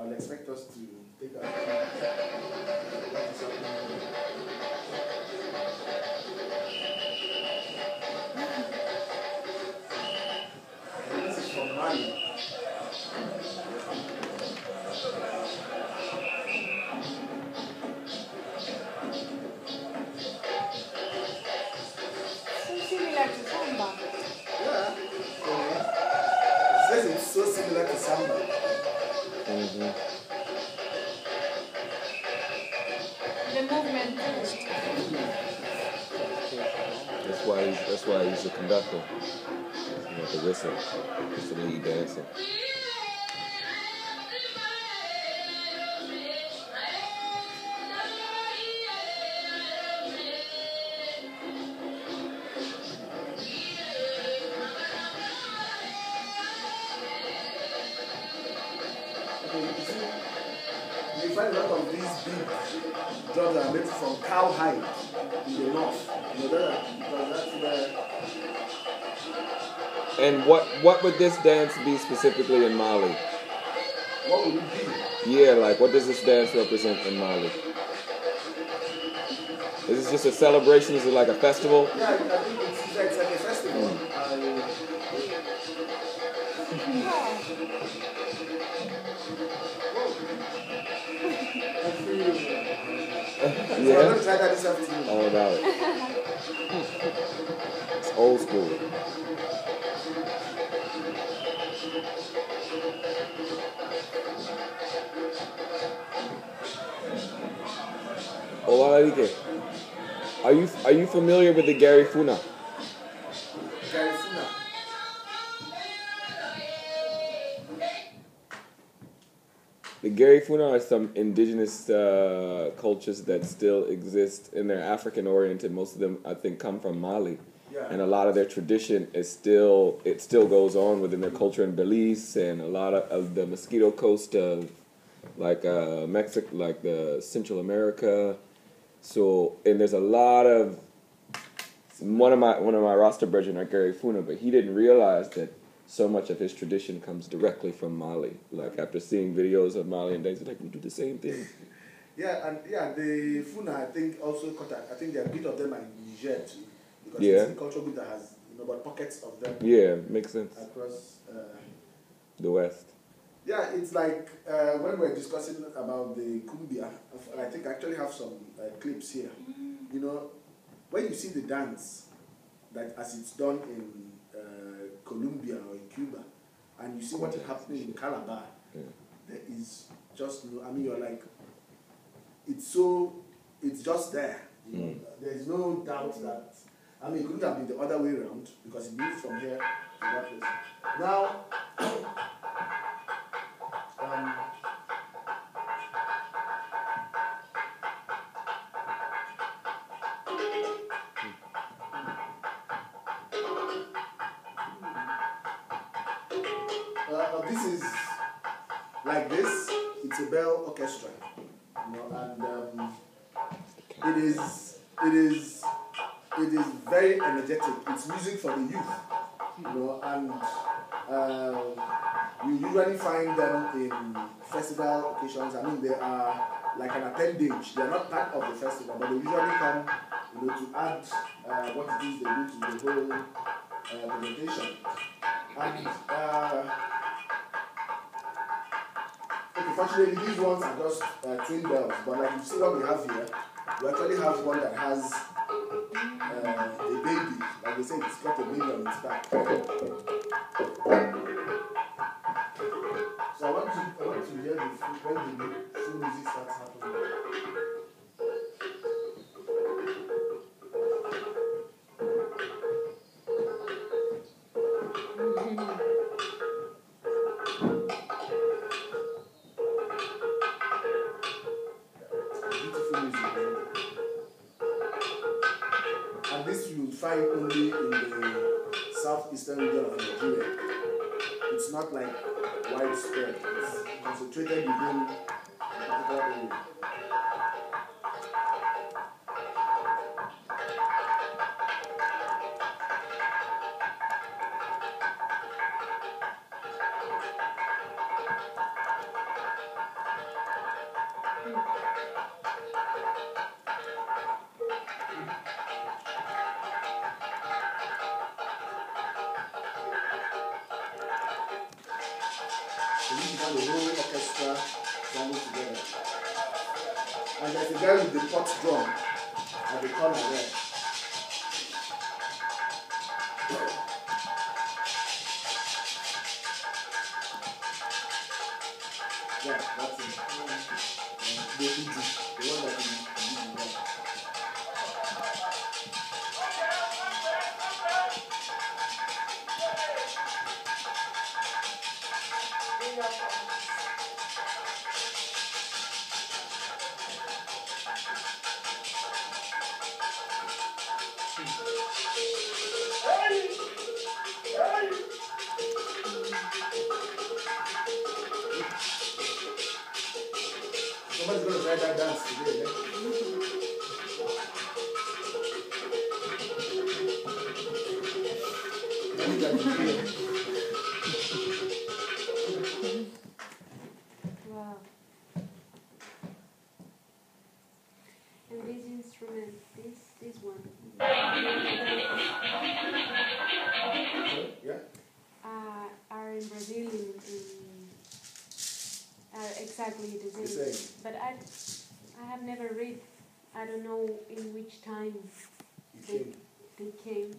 I'll expect us to take our time. What is happening? And this is from Mali. It's so similar to samba. Mm-hmm. The movement first. That's why he's a conductor. You know, the whistle. It's the lead dancer. You find a lot of these big drums are made from cowhide in the north. You know that? Because that's where. And what would this dance be specifically in Mali? What would it be? Yeah, like what does this dance represent in Mali? Is this just a celebration? Is it like a festival? Yeah, I think it's like a festival. Yeah. So I'm going to try that this afternoon. All about it. It's old school. O'dyke, are you familiar with the Gary Funa? Gary Funa. The Gary Funa are some indigenous cultures that still exist, and they're African oriented. Most of them, I think, come from Mali. Yeah. And a lot of their tradition is still goes on within their culture in Belize and a lot of the Mosquito Coast of like Mexico, like the Central America. So, and there's a lot of one of my roster brethren are Gary Funa, but he didn't realize that so much of his tradition comes directly from Mali. Like after seeing videos of Mali and things, like we do the same thing. Yeah, and the Funa, I think also contact. I think there are a bit of them in Niger too, because Yeah. it's a cultural group that has about pockets of them. Yeah, makes sense. Across The West. Yeah, it's like when we're discussing about the cumbia, and I think I actually have some clips here. You know, when you see the dance, that as it's done in Colombia or in Cuba, and you see what is happening in Calabar, there is just no, I mean, you're like, it's just there. You know, there's no doubt that, I mean, it couldn't have been the other way around, because it moved from here to that place. Now, this is like this. It's a bell orchestra, you know, and it is very energetic. It's music for the youth, you know, and you usually find them in festival occasions. I mean, they are like an appendage. They are not part of the festival, but they usually come, you know, to add what it is they do to the whole presentation. And unfortunately, these ones are just twin bells, but like you see what we have here, we actually have one that has a baby. Like they say, it's got a baby on its back. So I want to hear when the full music starts happening. And this you will find only in the southeastern region of Nigeria. It's not like widespread. It's concentrated within a particular area. standing together. And there's a guy with the pot drum at the corner there. Yeah, that's it. The Uju, the one that is there. Somebody's going to try that dance today, eh? Wow. And this instrument, this one, Yeah? are in Brazil are exactly the same. The same. But I have never read. I don't know in which time they came.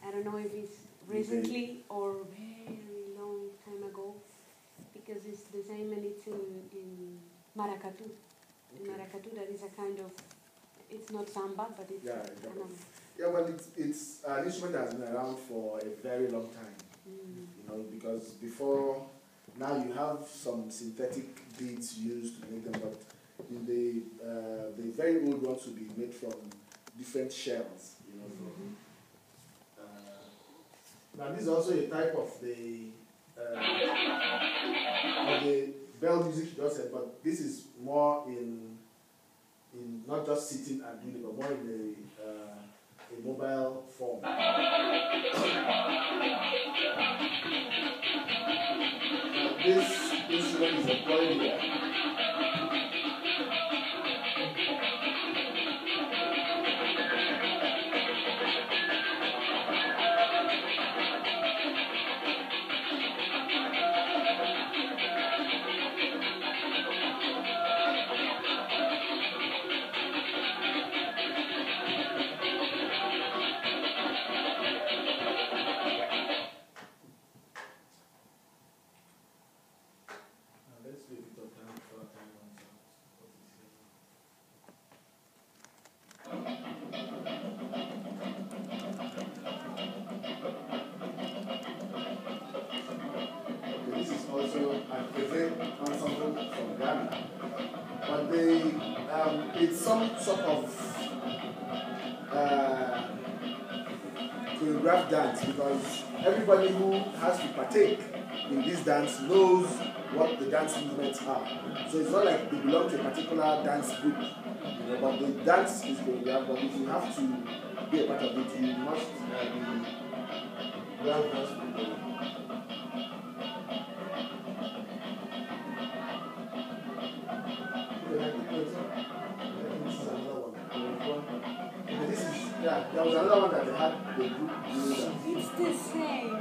I don't know if it's recently or very long time ago, because it's the same and it's in maracatu. In maracatu, that is a kind of, it's not samba, but it's Yeah, well, it's an instrument that has been around for a very long time. You know, because before now you have some synthetic beads used to make them, but in the very old ones would be made from different shells. You know, now this is also a type of the bell music you just said, but this is more in not just sitting and doing it, but more in a mobile form. This instrument is employed here. It's some sort of choreographed dance, because everybody who has to partake in this dance knows what the dance movements are. So it's not like they belong to a particular dance group, you know, but the dance is choreographed. But if you have to be a part of it, you must be well versed with it. There was another one that they had the group doing that. It's the same.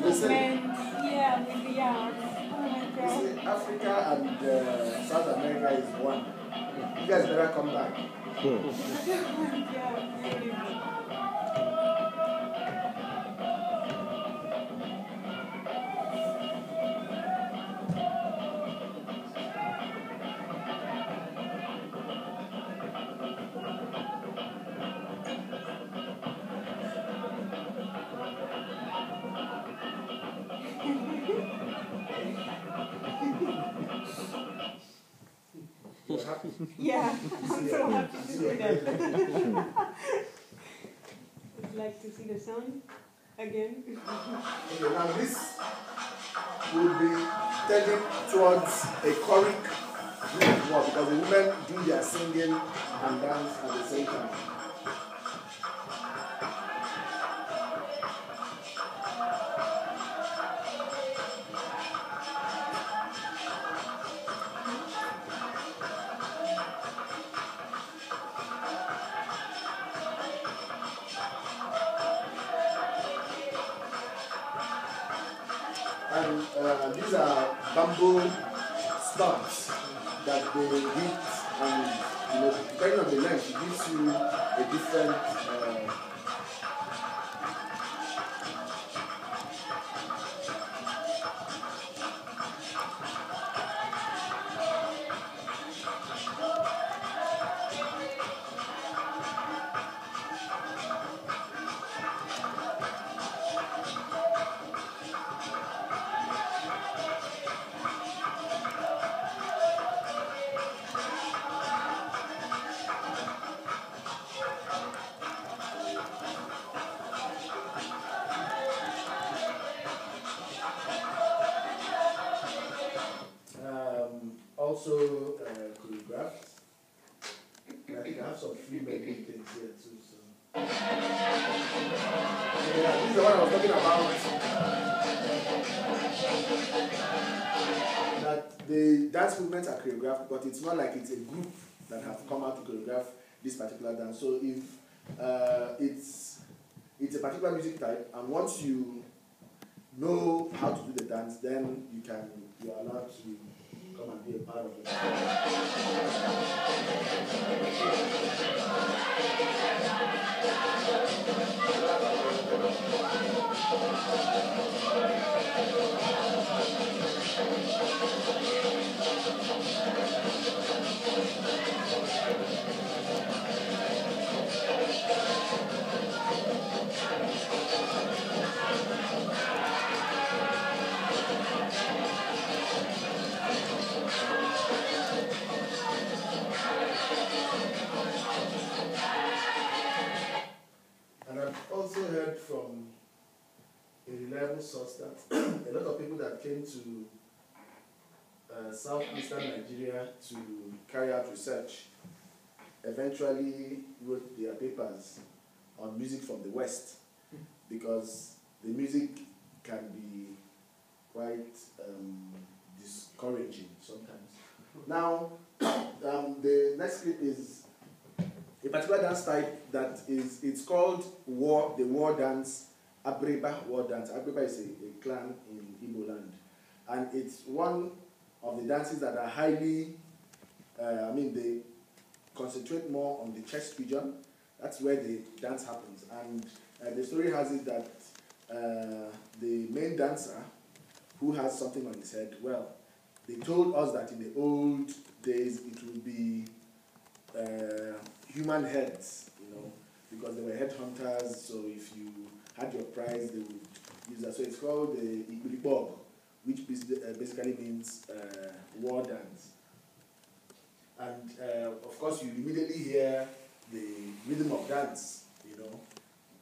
The same? Yeah, with the arms. Oh my God. You see, Africa and South America is one. You guys better come back. Oh my God, beautiful. Yeah, I'm so happy to see that. I'd like to see the sun again. Okay, now this will be tending towards a choric group more, because the women do their singing and dance at the same time. And these are bamboo stumps. that they hit, and depending on the length, it gives you a different. Also choreographed. I think I have some free melody things here too. So. Yeah, this is the one I was talking about. That the dance movements are choreographed, but it's not like it's a group that have come out to choreograph this particular dance. So if it's a particular music type, and once you know how to do the dance, then you're allowed to come and be a part of it. And I've also heard from a reliable source that a lot of people that came to southeastern Nigeria to carry out research eventually wrote their papers on music from the West, because the music can be quite discouraging sometimes. Now, the next clip is a particular dance type that it's called the war dance, Abreba war dance. Abreba is a clan in Igbo land, and it's one of the dances that are highly, they concentrate more on the chest region. That's where the dance happens, and the story has it that the main dancer, who has something on his head, well, they told us that in the old days it would be human heads, because they were headhunters, so if you had your prize, they would use that. So it's called the Igbiribog, which basically means war dance. And of course, you immediately hear the rhythm of dance,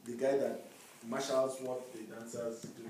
the guy that marshals what the dancers do.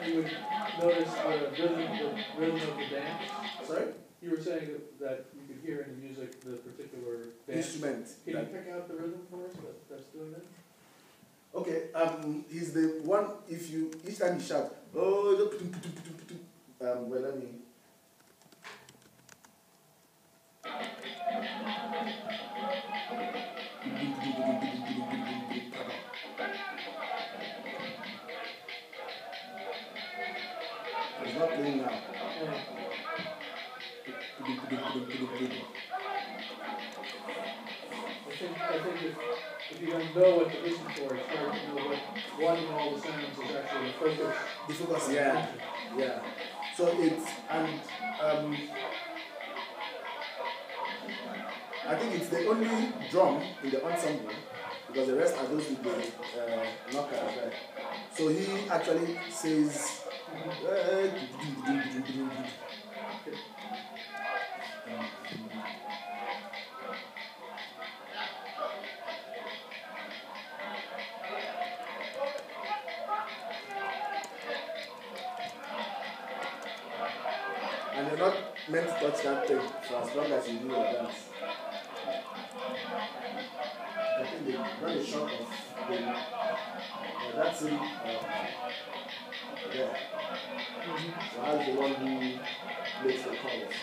You would notice the rhythm of the dance. Sorry? You were saying that you could hear in the music the particular dance Instrument. Can you pick out the rhythm for us that's doing that? Okay, he's the one, each time you shout, oh, well, let me. It's not playing now. I think if you don't know what to listen for, it's hard to know what in all the sounds is actually the focus. The focus, yeah. So it's, and I think it's the only drum in the ensemble, because the rest are those with the knockers there. So he actually says, meant to touch that thing for as long as you do your dance. I think they got a shot of the that's him there. So I'm the one who makes the calls.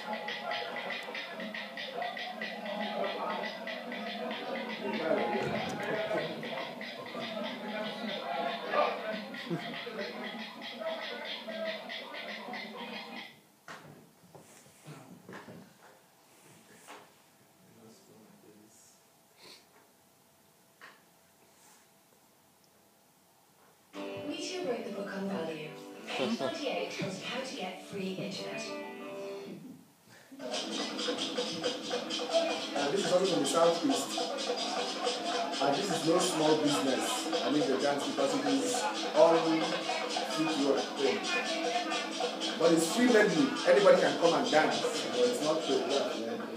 Meteor wrote the book on value. In 48 tells you how to get free internet. This is also from the southeast. This is no small business. I mean the dance because it is all footwork thing. But it's free medley. Anybody can come and dance. But it's not choreographed or anything.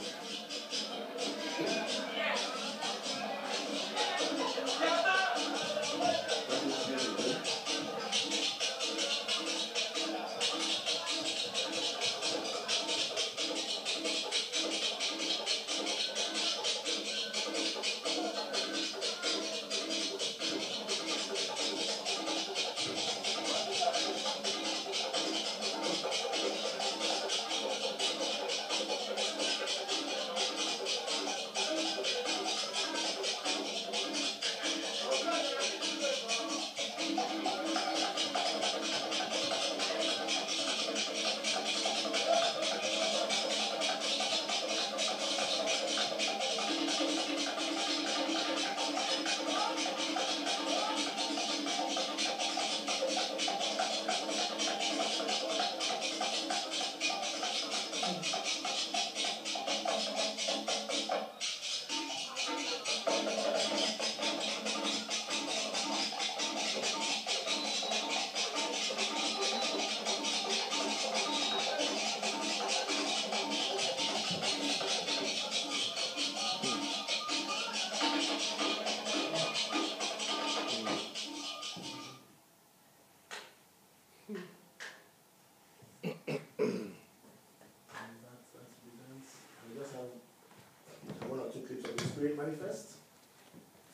Manifest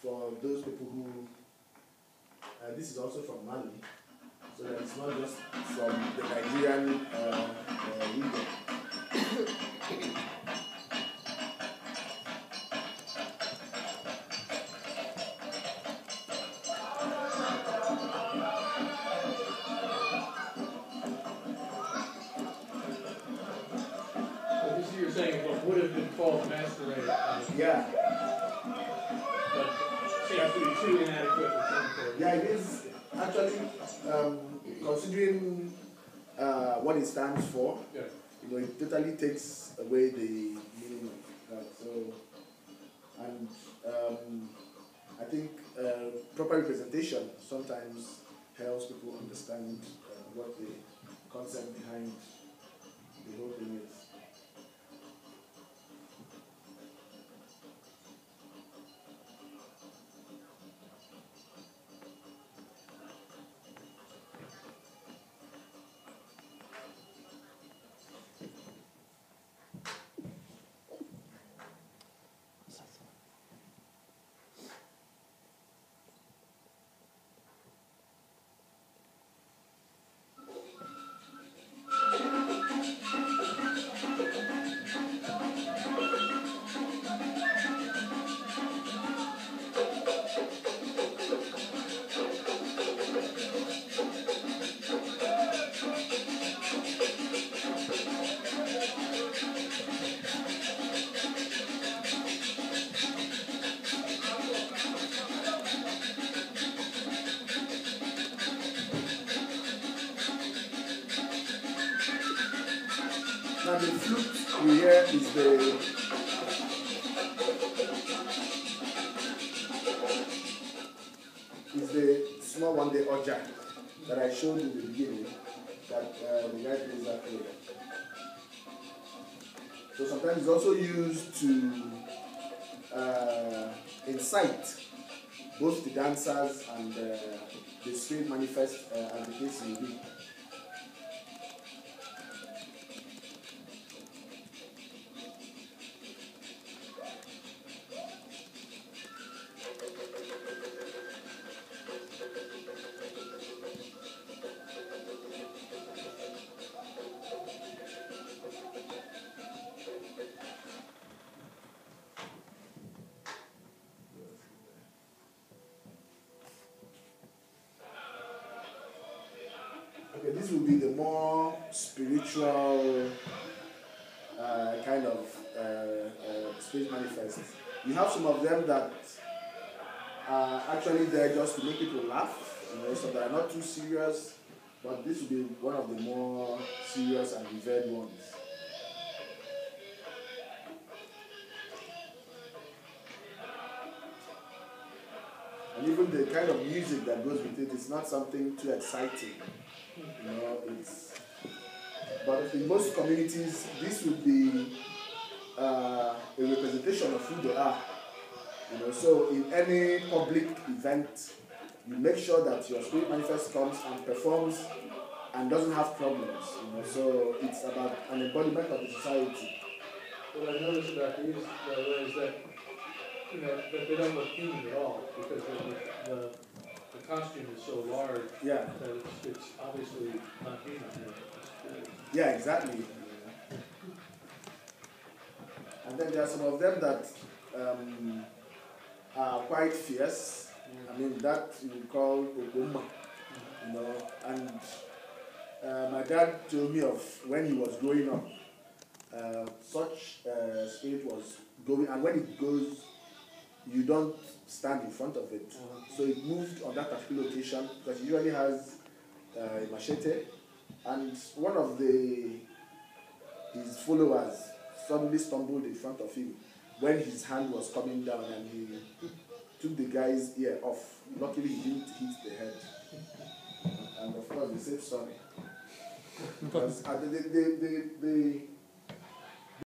for those people who this is also from Mali, so that it's not just from the Nigerian region. So this you're saying what would have been called masquerade. Yeah. Seems to be too inadequate for some chords. Yeah, it is actually considering what it stands for. Yeah. You know, it totally takes away the meaning of that. So, and I think proper representation sometimes helps people understand what the concept behind the whole thing is. Now the flute you hear is the small one, the O'dyke, that I showed in the beginning, that the guy plays that way. So sometimes it's also used to incite both the dancers and the spirit manifest as the case may be. this will be the more spiritual kind of spirit manifest. You have some of them that are actually there just to make people laugh, so they are not too serious, but this will be one of the more serious and revered ones. And even the kind of music that goes with it is not something too exciting. But in most communities, this would be a representation of who they are. So in any public event, you make sure that your spirit manifest comes and performs and doesn't have problems. So it's about an embodiment of the society. What I noticed about these is that that they don't look human at all because the costume is so large that it's obviously not human. Yeah, exactly. And then there are some of them that are quite fierce. I mean, that you call Ogumma, and my dad told me of when he was growing up, such spirit was going, and when it goes, you don't stand in front of it. So it moved on that particular occasion because it usually has a machete, and one of his followers suddenly stumbled in front of him when his hand was coming down, and he took the guy's ear off. Luckily, he didn't hit the head. And of course, they said sorry. Because the